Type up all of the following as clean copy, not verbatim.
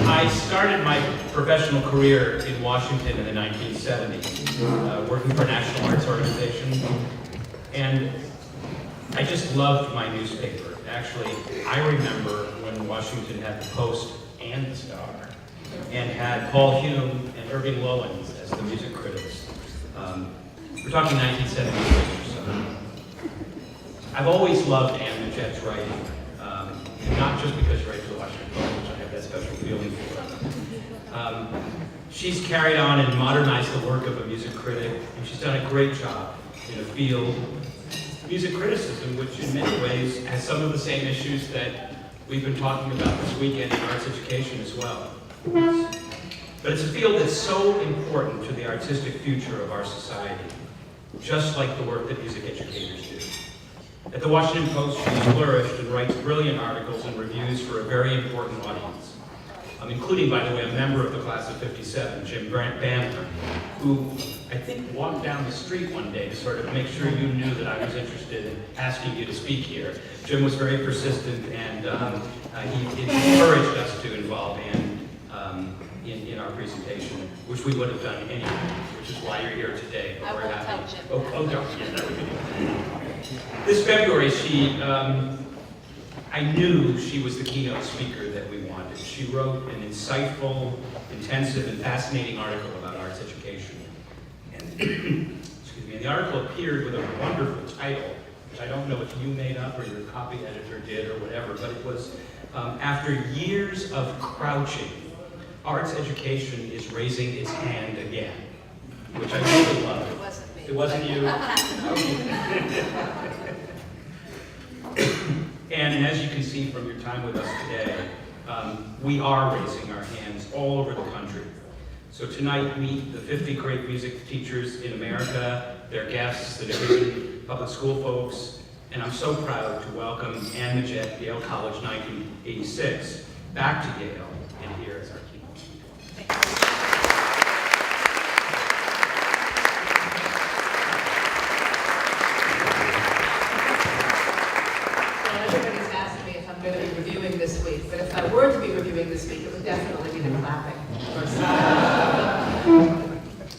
I started my professional career in Washington in the 1970s, working for a national arts organization, and I just loved my newspaper. Actually, I remember when Washington had the Post and the Star, and had Paul Hume and Irving Lowens as the music critics. We're talking 1976 or so. I've always loved Anne Midgette's writing, not just because she writes for the Washington Post, which I have that special feeling for. She's carried on and modernized the work of a music critic, and she's done a great job in a field, music criticism, which in many ways has some of the same issues that we've been talking about this weekend in arts education as well. But it's a field that's so important to the artistic future of our society, just like the work that music educators do. At the Washington Post, she's flourished and writes brilliant articles and reviews for a very important audience, including, by the way, a member of the class of '57, Jim Banter, who I think walked down the street one day to sort of make sure you knew that I was interested in asking you to speak here. Jim was very persistent, and he encouraged us to involve Anne in our presentation, which we would have done anyway, which is why you're here today. But we're happy. Don't. Yeah, that would be. This February, I knew she was the keynote speaker that we wanted. She wrote an insightful, intensive, and fascinating article about arts education. And, excuse me, and the article appeared with a wonderful title, which I don't know if you made up or your copy editor did or whatever, but it was, after years of crouching, arts education is raising its hand again, which I really love. It wasn't me. It wasn't you? And as you can see from your time with us today, we are raising our hands all over the country. So tonight, meet the 50 great music teachers in America, their guests, the Division Public School folks, and I'm so proud to welcome Anne Midgette, Yale College 1986, back to Yale, and here is our keynote speaker. This week, but if I were to be reviewing this week, it would definitely be the clapping.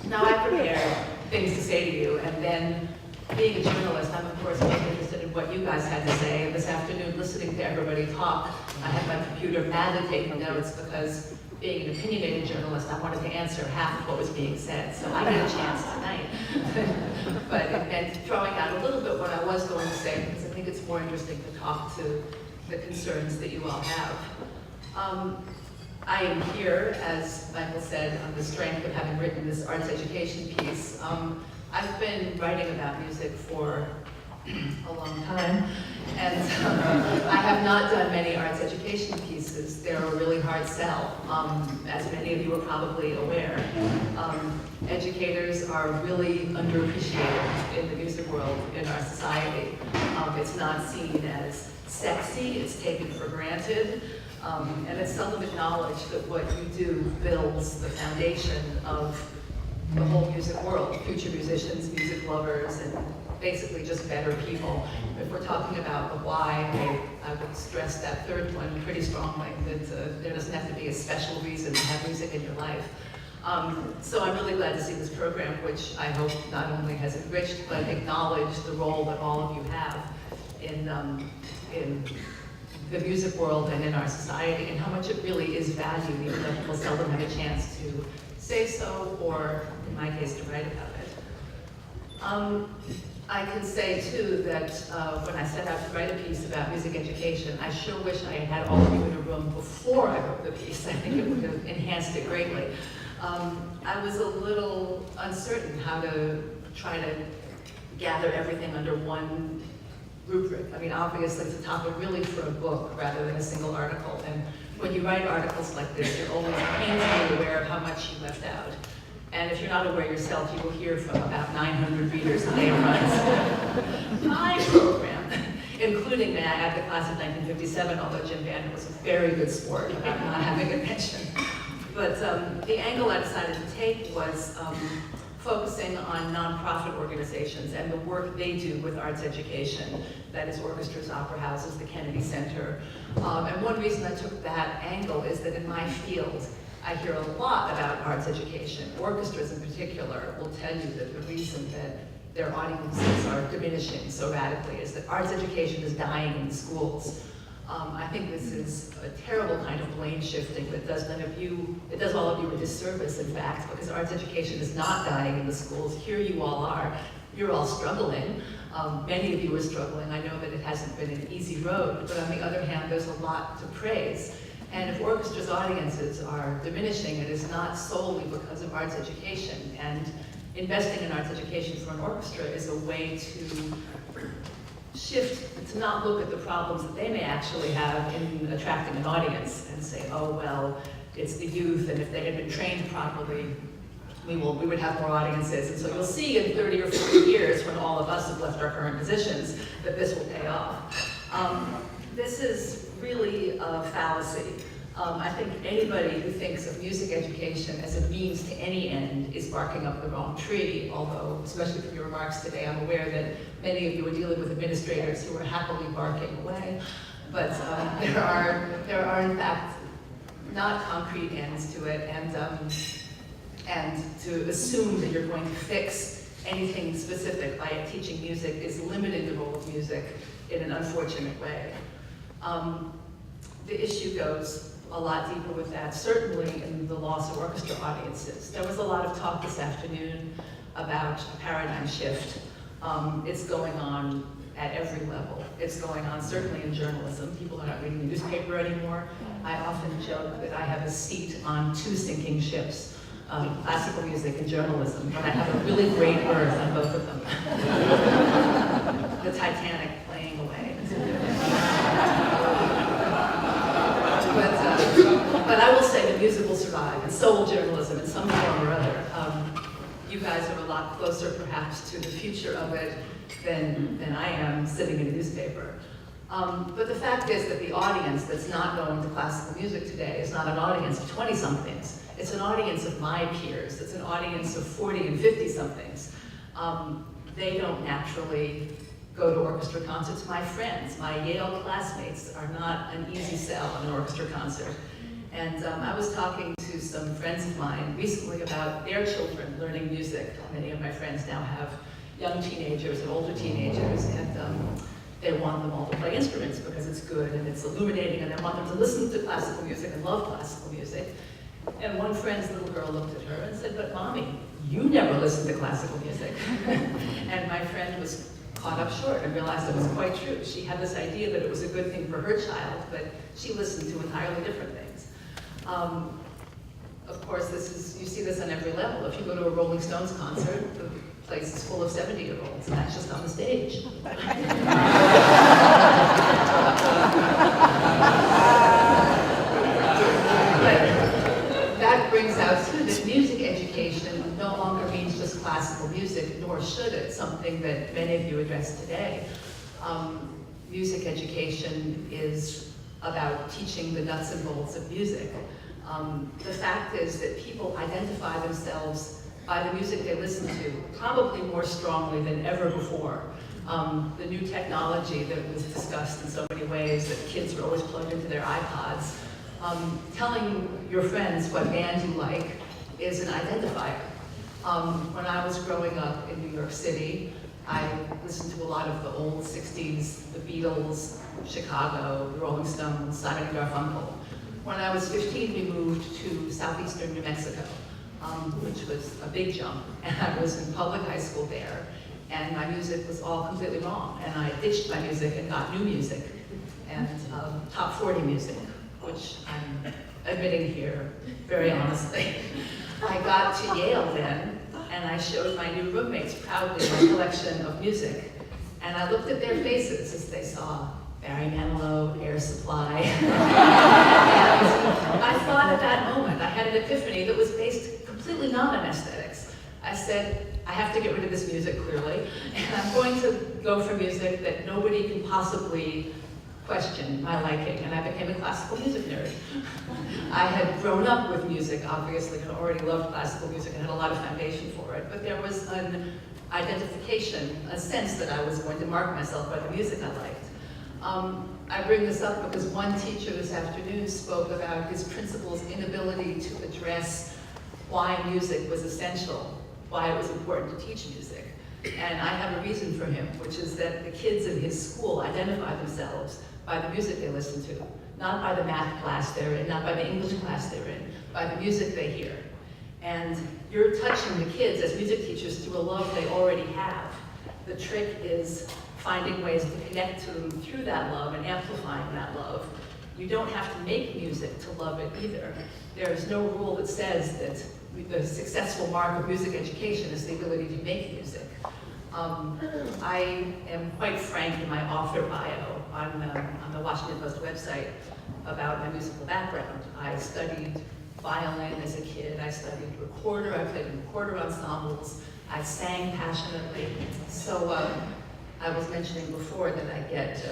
Now I prepared things to say to you, and then being a journalist, I'm of course most interested in what you guys had to say. And this afternoon, listening to everybody talk, I had my computer madly taking notes because being an opinionated journalist, I wanted to answer half of what was being said, so I get a chance tonight. But it meant throwing out a little bit what I was going to say, because I think it's more interesting to talk to the concerns that you all have. I am here, as Michael said, on the strength of having written this arts education piece. I've been writing about music for a long time, and I have not done many arts education pieces. They're a really hard sell, as many of you are probably aware. Educators are really underappreciated in the music world, in our society. It's not seen as sexy, it's taken for granted, and it's seldom acknowledged that what you do builds the foundation of the whole music world, future musicians, music lovers, and basically just better people. If we're talking about the why, I would stress that third one pretty strongly, that there doesn't have to be a special reason to have music in your life. So I'm really glad to see this program, which I hope not only has enriched, but acknowledged the role that all of you have in the music world and in our society, and how much it really is valued, even though people seldom have a chance to say so, or in my case, to write about it. I can say too that when I set out to write a piece about music education, I sure wish I had had all of you in a room before I wrote the piece. I think it would have enhanced it greatly. I was a little uncertain how to try to gather everything under one rubric. I mean, obviously it's a topic really for a book rather than a single article. And when you write articles like this, you're always painfully aware of how much you left out. And if you're not aware yourself, you will hear from about 900 readers how they runs my program, including, may I add, the class of 1957, although Jim Banter was a very good sport about not having it mentioned. But the angle I decided to take was focusing on nonprofit organizations and the work they do with arts education, that is orchestras, opera houses, the Kennedy Center. And one reason I took that angle is that in my field, I hear a lot about arts education. Orchestras in particular will tell you that the reason that their audiences are diminishing so radically is that arts education is dying in schools. I think this is a terrible kind of blame shifting that does all of you a disservice, in fact, because arts education is not dying in the schools. Here you all are. You're all struggling. Many of you are struggling. I know that it hasn't been an easy road, but on the other hand, there's a lot to praise. And if orchestras' audiences are diminishing, it is not solely because of arts education. And investing in arts education for an orchestra is a way to shift, to not look at the problems that they may actually have in attracting an audience and say, oh, well, it's the youth, and if they had been trained properly, we would have more audiences. And so you'll see in 30 or 40 years, when all of us have left our current positions, that this will pay off. This is really a fallacy. I think anybody who thinks of music education as a means to any end is barking up the wrong tree, although, especially from your remarks today, I'm aware that many of you are dealing with administrators who are happily barking away. But there are in fact not concrete ends to it, and to assume that you're going to fix anything specific by teaching music is limiting the role of music in an unfortunate way. The issue goes a lot deeper with that, certainly in the loss of orchestra audiences. There was a lot of talk this afternoon about a paradigm shift. It's going on at every level. It's going on certainly in journalism. People are not reading the newspaper anymore. I often joke that I have a seat on 2 sinking ships, classical music and journalism, but I have a really great berth on both of them. The Titanic playing away. But I will say that music will survive, and so will journalism in some form or other. You guys are a lot closer, perhaps, to the future of it than I am sitting in a newspaper. But the fact is that the audience that's not going to classical music today is not an audience of 20-somethings. It's an audience of my peers. It's an audience of 40 and 50-somethings. They don't naturally go to orchestra concerts. My friends, my Yale classmates are not an easy sell in an orchestra concert. And I was talking to some friends of mine recently about their children learning music. Many of my friends now have young teenagers and older teenagers, and they want them all to play instruments because it's good and it's illuminating, and they want them to listen to classical music and love classical music. And one friend's little girl looked at her and said, "But Mommy, you never listened to classical music." And my friend was caught up short and realized it was quite true. She had this idea that it was a good thing for her child, but she listened to entirely different things. Of course, you see this on every level. If you go to a Rolling Stones concert, the place is full of 70-year-olds, and that's just on the stage. But that brings out, too, that music education no longer means just classical music, nor should it, something that many of you addressed today. Music education is about teaching the nuts and bolts of music. The fact is that people identify themselves by the music they listen to, probably more strongly than ever before. The new technology that was discussed in so many ways, that kids are always plugged into their iPods, telling your friends what band you like is an identifier. When I was growing up in New York City, I listened to a lot of the old 60s, the Beatles, Chicago, the Rolling Stones, Simon and Garfunkel. When I was 15, we moved to southeastern New Mexico, which was a big jump, and I was in public high school there, and my music was all completely wrong, and I ditched my music and got new music, and top 40 music, which I'm admitting here very honestly. I got to Yale then, and I showed my new roommates proudly my collection of music, and I looked at their faces as they saw Barry Manilow, Air Supply. And I thought at that moment, I had an epiphany that was based completely not on aesthetics. I said, I have to get rid of this music, clearly, and I'm going to go for music that nobody can possibly questioned my liking, and I became a classical music nerd. I had grown up with music, obviously, and already loved classical music and had a lot of foundation for it, but there was an identification, a sense that I was going to mark myself by the music I liked. I bring this up because one teacher this afternoon spoke about his principal's inability to address why music was essential, why it was important to teach music. And I have a reason for him, which is that the kids in his school identify themselves by the music they listen to, not by the math class they're in, not by the English class they're in, by the music they hear. And you're touching the kids as music teachers through a love they already have. The trick is finding ways to connect to them through that love and amplifying that love. You don't have to make music to love it either. There is no rule that says that the successful mark of music education is the ability to make music. I am quite frank in my author bio on the Washington Post website about my musical background. I studied violin as a kid, I studied recorder, I played in recorder ensembles, I sang passionately. So I was mentioning before that I get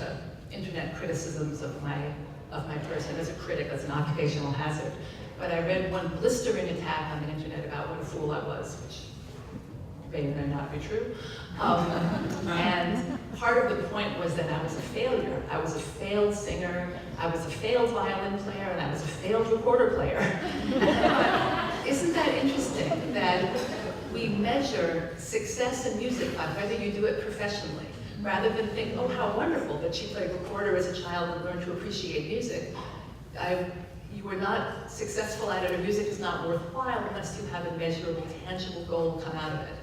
internet criticisms of my person as a critic, as an occupational hazard. But I read one blistering attack on the internet about what a fool I was, which may or may not be true. And part of the point was that I was a failure. I was a failed singer, I was a failed violin player, and I was a failed recorder player. Isn't that interesting that we measure success in music by whether you do it professionally, rather than think, oh, how wonderful that she played recorder as a child and learned to appreciate music. You were not successful at it, or music is not worthwhile unless you have a measurable, tangible goal come out of it.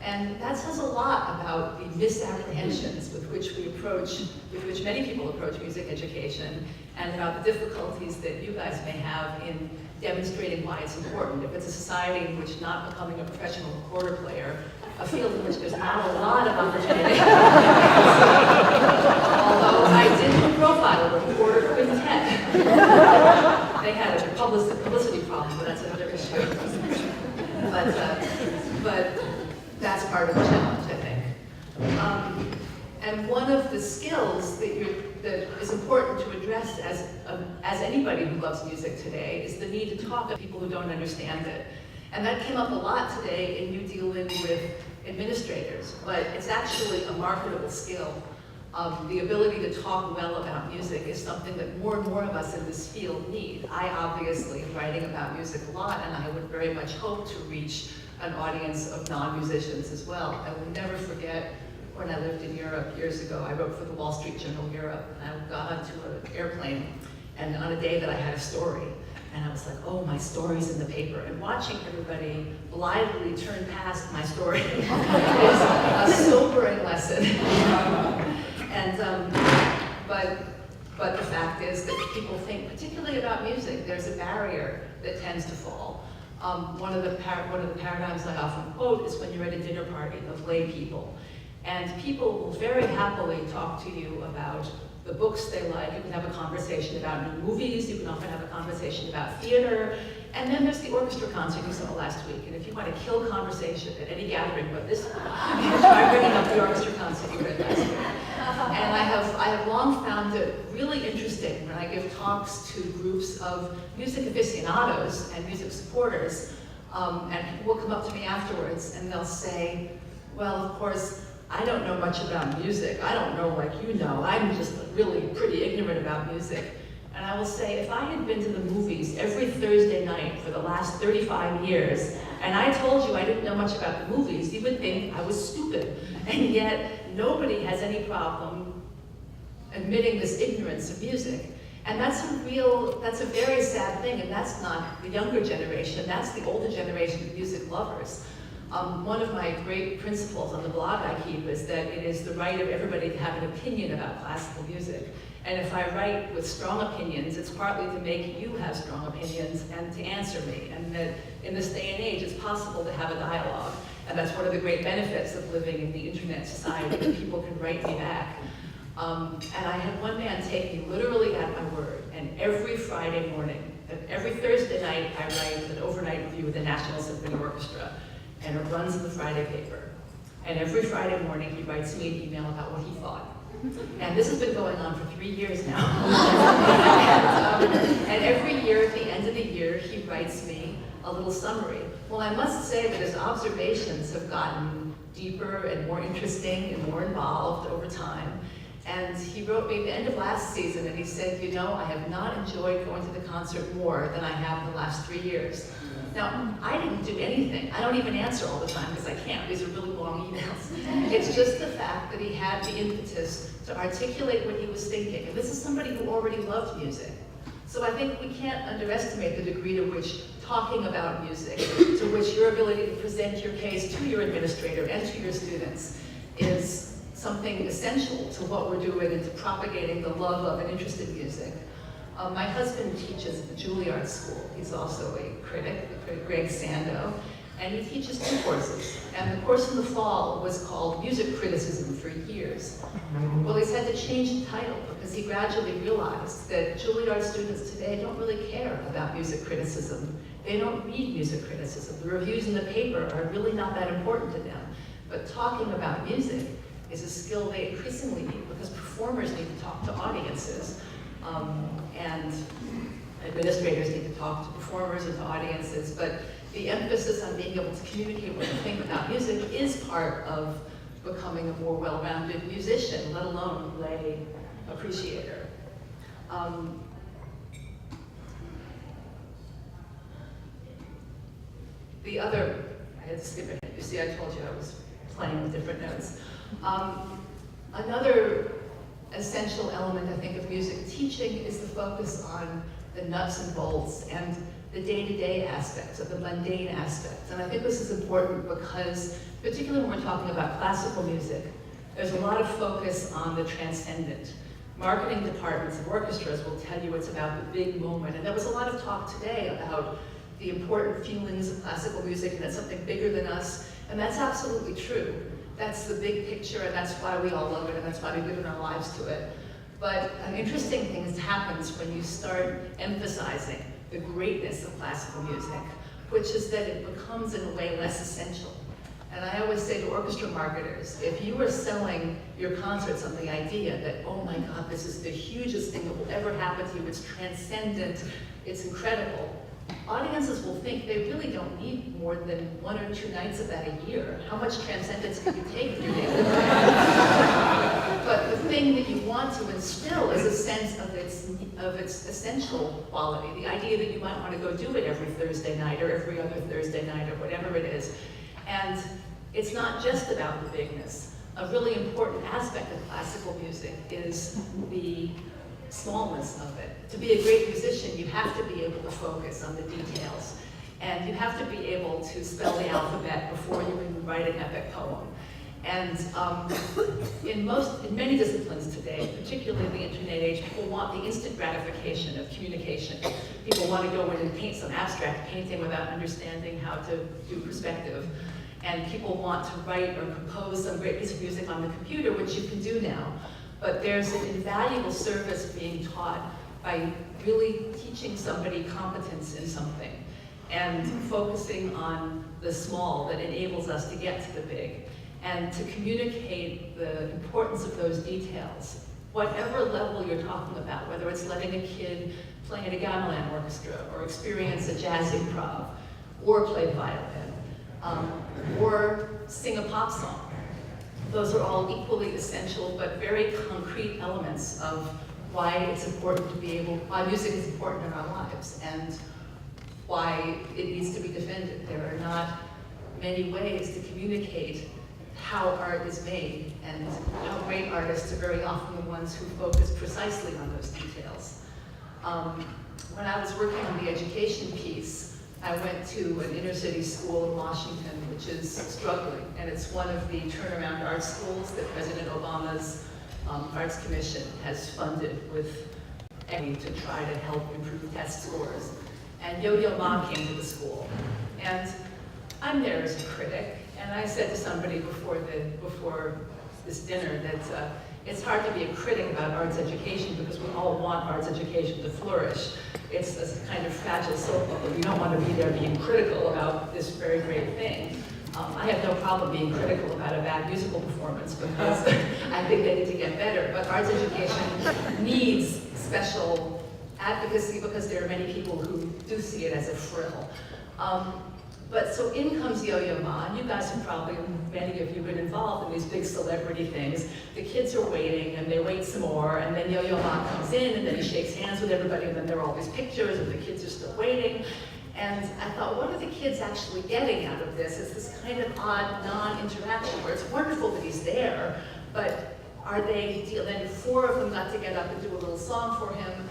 And that says a lot about the misapprehensions with which many people approach music education, and about the difficulties that you guys may have in demonstrating why it's important. If it's a society in which not becoming a professional recorder player, a field in which there's not a lot of opportunity. Although I did do a profile of a recorder quintet. They had a publicity problem, but that's another issue. But that's part of the challenge, I think. And one of the skills that is important to address as anybody who loves music today is the need to talk to people who don't understand it. And that came up a lot today in you dealing with administrators, but it's actually a marketable skill. The ability to talk well about music is something that more and more of us in this field need. I obviously am writing about music a lot, and I would very much hope to reach an audience of non-musicians as well. I will never forget when I lived in Europe years ago. I wrote for the Wall Street Journal Europe, and I got onto an airplane, and on a day that I had a story, and I was like, oh, my story's in the paper. And watching everybody blithely turn past my story is a sobering lesson. But the fact is that people think, particularly about music, there's a barrier that tends to fall. One of the paradigms I often quote is when you're at a dinner party of lay people. And people will very happily talk to you about the books they like. You can have a conversation about new movies. You can often have a conversation about theater. And then there's the orchestra concert you saw last week. And if you want to kill conversation at any gathering but this one, try bringing up the orchestra concert you read last week. And I have long found it really interesting when I give talks to groups of music aficionados and music supporters, and people will come up to me afterwards and they'll say, well, of course, I don't know much about music. I don't know like you know. I'm just really pretty ignorant about music. And I will say, if I had been to the movies every Thursday night for the last 35 years, and I told you I didn't know much about the movies, you would think I was stupid. And yet, nobody has any problem admitting this ignorance of music. And that's a very sad thing, and that's not the younger generation, that's the older generation of music lovers. One of my great principles on the blog I keep is that it is the right of everybody to have an opinion about classical music. And if I write with strong opinions, it's partly to make you have strong opinions and to answer me. And that in this day and age, it's possible to have a dialogue. And that's one of the great benefits of living in the internet society, that people can write me back. And I had one man take me literally at my word. And every Friday morning, every Thursday night, I write an overnight review with the National Symphony Orchestra. And it runs in the Friday paper. And every Friday morning, he writes me an email about what he thought. And this has been going on for 3 years now. And every year, at the end of the year, he writes me a little summary. Well, I must say that his observations have gotten deeper and more interesting and more involved over time. And he wrote me at the end of last season, and he said, you know, I have not enjoyed going to the concert more than I have in the last 3 years. Now, I didn't do anything. I don't even answer all the time because I can't. These are really long emails. It's just the fact that he had the impetus to articulate what he was thinking. And this is somebody who already loved music. So I think we can't underestimate the degree to which talking about music, to which your ability to present your case to your administrator and to your students is something essential to what we're doing and to propagating the love of and interest in music. My husband teaches at the Juilliard School. He's also a critic, Greg Sando, and he teaches 2 courses. And the course in the fall was called Music Criticism for years. Well, he's had to change the title because he gradually realized that Juilliard students today don't really care about music criticism. They don't read music criticism. The reviews in the paper are really not that important to them. But talking about music is a skill they increasingly need because performers need to talk to audiences. And administrators need to talk to performers and to audiences, but the emphasis on being able to communicate what you think about music is part of becoming a more well-rounded musician, let alone lay appreciator. The other, I had to skip ahead. You see, I told you I was playing with different notes. Another essential element, I think, of music teaching is the focus on the nuts and bolts and the day-to-day aspects, of the mundane aspects. And I think this is important because, particularly when we're talking about classical music, there's a lot of focus on the transcendent. Marketing departments of orchestras will tell you it's about the big moment. And there was a lot of talk today about the important feelings of classical music and it's something bigger than us. And that's absolutely true. That's the big picture, and that's why we all love it, and that's why we live our lives to it. But an interesting thing happens when you start emphasizing the greatness of classical music, which is that it becomes, in a way, less essential. And I always say to orchestra marketers, if you are selling your concerts on the idea that, oh my God, this is the hugest thing that will ever happen to you, it's transcendent, it's incredible, audiences will think they really don't need more than 1 or 2 nights of that a year. How much transcendence can you take in your daily life? But the thing that you want to instill is a sense of its essential quality, the idea that you might want to go do it every Thursday night or every other Thursday night or whatever it is. And it's not just about the bigness. A really important aspect of classical music is the smallness of it. To be a great musician, you have to be able to focus on the details. And you have to be able to spell the alphabet before you can write an epic poem. And in many disciplines today, particularly in the internet age, people want the instant gratification of communication. People want to go in and paint some abstract painting without understanding how to do perspective. And people want to write or compose some great piece of music on the computer, which you can do now. But there's an invaluable service being taught by really teaching somebody competence in something and focusing on the small that enables us to get to the big and to communicate the importance of those details. Whatever level you're talking about, whether it's letting a kid play in a gamelan orchestra or experience a jazz improv or play violin or sing a pop song. Those are all equally essential but very concrete elements of why it's important to be able, why music is important in our lives and why it needs to be defended. There are not many ways to communicate how art is made, and how great artists are very often the ones who focus precisely on those details. When I was working on the education piece, I went to an inner city school in Washington, which is struggling, and it's one of the turnaround art schools that President Obama's Arts Commission has funded with aid to try to help improve test scores. And Yo-Yo Ma came to the school, and I'm there as a critic, and I said to somebody before this dinner that it's hard to be a critic about arts education because we all want arts education to flourish. It's a kind of fragile soap bubble. You don't want to be there being critical about this very great thing. I have no problem being critical about a bad musical performance because I think they need to get better, but arts education needs special advocacy because there are many people who do see it as a frill. But so in comes Yo-Yo Ma, and you guys have probably, many of you, been involved in these big celebrity things. The kids are waiting, and they wait some more, and then Yo-Yo Ma comes in, and then he shakes hands with everybody, and then there are all these pictures, and the kids are still waiting. And I thought, what are the kids actually getting out of this? It's this kind of odd non-interaction where it's wonderful that he's there, but are they, then 4 of them got to get up and do a little song for him,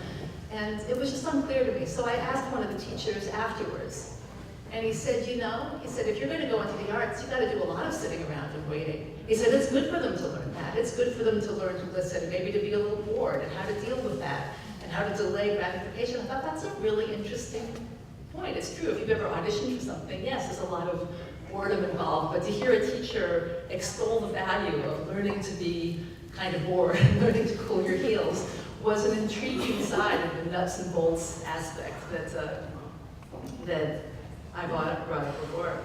and it was just unclear to me. So I asked one of the teachers afterwards, and he said, you know, he said, if you're going to go into the arts, you got to do a lot of sitting around and waiting. He said, it's good for them to learn that. It's good for them to learn to listen, and maybe to be a little bored, and how to deal with that, and how to delay gratification. I thought that's a really interesting point. It's true. If you've ever auditioned for something, yes, there's a lot of boredom involved, but to hear a teacher extol the value of learning to be kind of bored and learning to cool your heels was an intriguing side of the nuts and bolts aspect that I brought up before.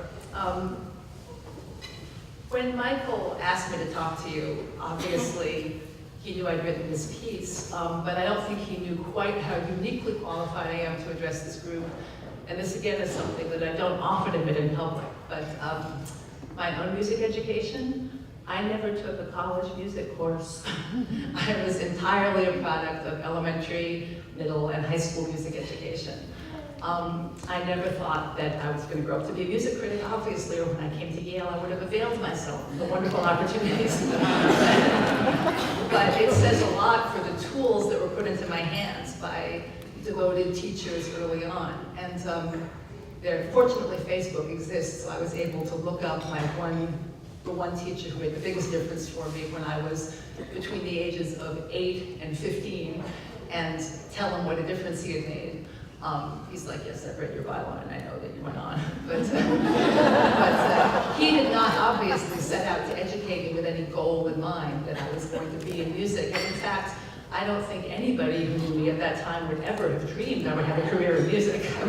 When Michael asked me to talk to you, obviously he knew I'd written this piece, but I don't think he knew quite how uniquely qualified I am to address this group. And this again is something that I don't often admit in public, but my own music education, I never took a college music course. I was entirely a product of elementary, middle, and high school music education. I never thought that I was going to grow up to be a music critic, obviously, or when I came to Yale, I would have availed myself of the wonderful opportunities. But it says a lot for the tools that were put into my hands by devoted teachers early on. And fortunately, Facebook exists, so I was able to look up the one teacher who made the biggest difference for me when I was between the ages of 8 and 15, and tell him what a difference he had made. He's like, yes, I've read your Bible and I know that you went on. But he did not obviously set out to educate me with any goal in mind that I was going to be in music. And in fact, I don't think anybody who knew me at that time would ever have dreamed I would have a career in music. I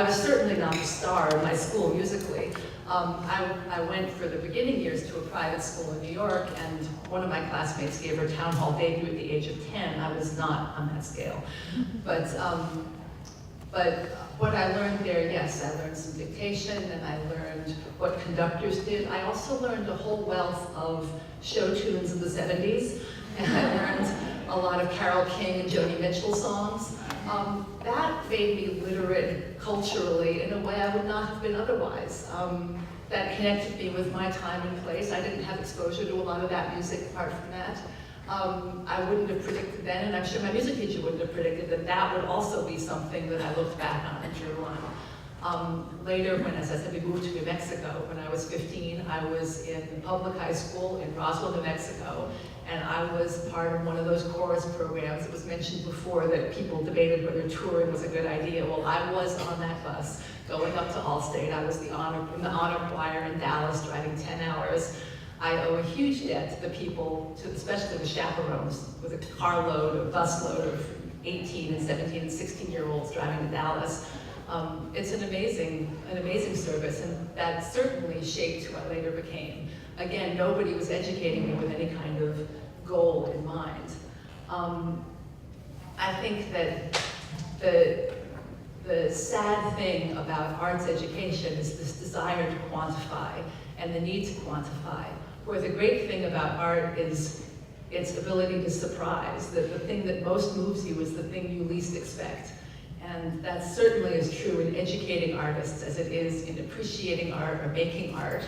was certainly not the star in my school musically. I went for the beginning years to a private school in New York, and one of my classmates gave her town hall debut at the age of 10. I was not on that scale. But what I learned there, yes, I learned some dictation, and I learned what conductors did. I also learned a whole wealth of show tunes in the 70s, and I learned a lot of Carole King and Joni Mitchell songs. That made me literate culturally in a way I would not have been otherwise. That connected me with my time and place. I didn't have exposure to a lot of that music apart from that. I wouldn't have predicted then, and I'm sure my music teacher wouldn't have predicted that that would also be something that I looked back on and drew on. Later, when, as I said, we moved to New Mexico, when I was 15, I was in public high school in Roswell, New Mexico, and I was part of one of those chorus programs. It was mentioned before that people debated whether touring was a good idea. Well, I was on that bus going up to Allstate. I was in the honor choir in Dallas, driving 10 hours. I owe a huge debt to the people, especially the chaperones, with a carload, a busload of 18 and 17 and 16-year-olds driving to Dallas. It's an amazing service, and that certainly shaped who I later became. Again, nobody was educating me with any kind of goal in mind. I think that the sad thing about arts education is this desire to quantify and the need to quantify, where the great thing about art is its ability to surprise, that the thing that most moves you is the thing you least expect. And that certainly is true in educating artists as it is in appreciating art or making art.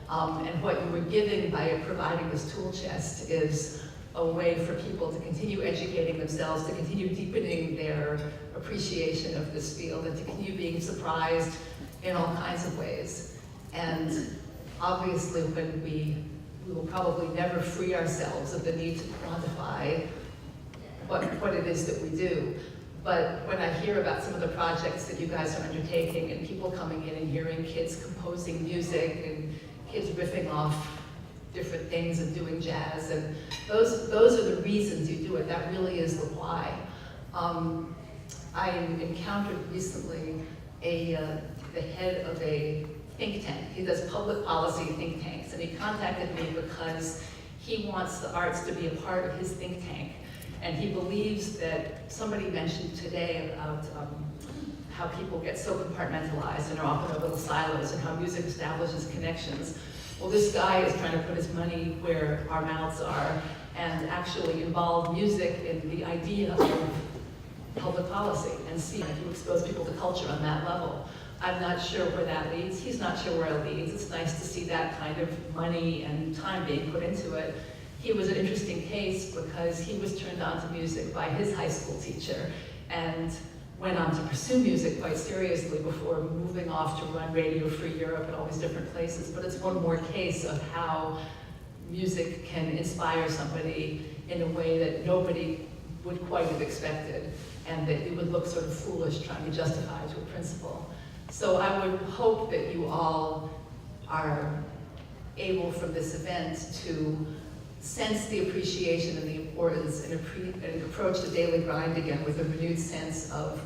And what you were giving by providing this tool chest is a way for people to continue educating themselves, to continue deepening their appreciation of this field, and to continue being surprised in all kinds of ways. And obviously, when we will probably never free ourselves of the need to quantify what it is that we do. But when I hear about some of the projects that you guys are undertaking, and people coming in and hearing kids composing music and kids riffing off different things and doing jazz, and those are the reasons you do it. That really is the why. I encountered recently the head of a think tank. He does public policy think tanks, and he contacted me because he wants the arts to be a part of his think tank. And he believes that, somebody mentioned today about how people get so compartmentalized and are often in little silos, and how music establishes connections. Well, this guy is trying to put his money where our mouths are and actually involve music in the idea of public policy and see if you expose people to culture on that level. I'm not sure where that leads. He's not sure where it leads. It's nice to see that kind of money and time being put into it. He was an interesting case because he was turned on to music by his high school teacher and went on to pursue music quite seriously before moving off to run Radio Free Europe and all these different places. But it's one more case of how music can inspire somebody in a way that nobody would quite have expected, and that you would look sort of foolish trying to justify to a principle. So I would hope that you all are able from this event to sense the appreciation and the importance and approach the daily grind again with a renewed sense of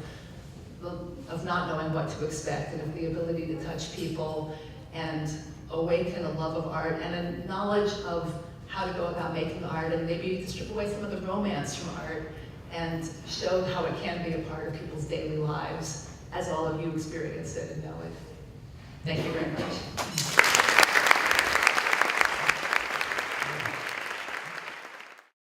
not knowing what to expect, and of the ability to touch people and awaken a love of art and a knowledge of how to go about making art, and maybe to strip away some of the romance from art and show how it can be a part of people's daily lives as all of you experience it and know it. Thank you very much.